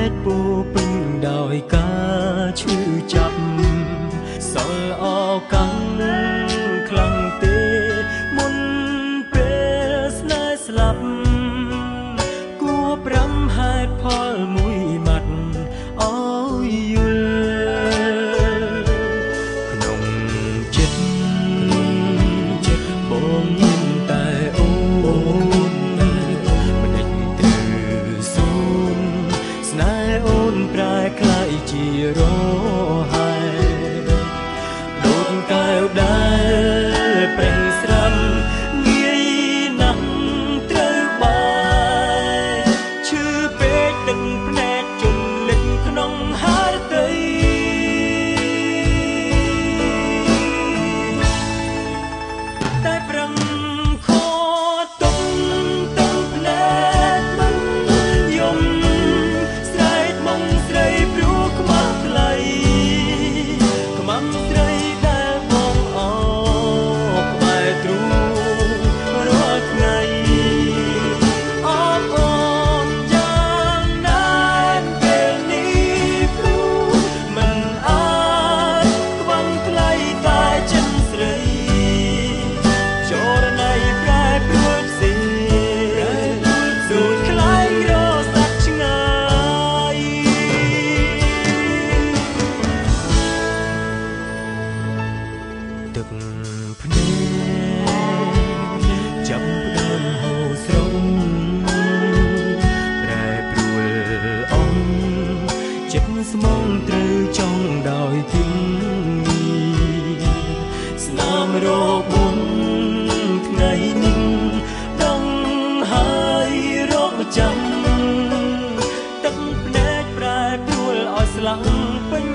កពោពេញដោយការឈឺចាប់សល់អកាំងខ្លាំងទេមុនពេលស្នេហ៍ស្លាប់គួរប្រាំហេតុផលមួយម៉ាត់អើយយល់ក្នុងចិត្តបងមានតែអូនមិនដេញត្រូវសូនស្នេហ៍អូនប្រែคล้ายជារហែដូចកែវដែលប្រេងស្រាំងាយណាស់ត្រូវបាយឈឺពេកទឹកភ្នែកជន់លិចក្នុងហារតីតែប្រឹងខទុំទឹកភ្នែកមិនយំស្រែកមកស្រីព្រោះខ្មាស់ថ្លៃខ្មាំស្រីដែលបងអោបក្បែរទ្រូងរាល់ថ្ងៃអបអូនយ៉ាងណាស់ពេលនេះព្រោះមិនអាចខ្វងថ្លៃតែចិនស្រីចរណៃប្រែប្រួលផ្សេងដូចខ្លាយរសាច់ឆ្ងាយទឹកភ្នែកចាប់ផ្ដើមហូរស្រង់ប្រែប្រួលអងចិត្តស្មងត្រូវចង់ដោយគិងស្នាមរបងថ្ងៃនេះដងហើយរកចាំទឹកភ្នែកប្រែប្រួលឲ្យស្លាំងពេញ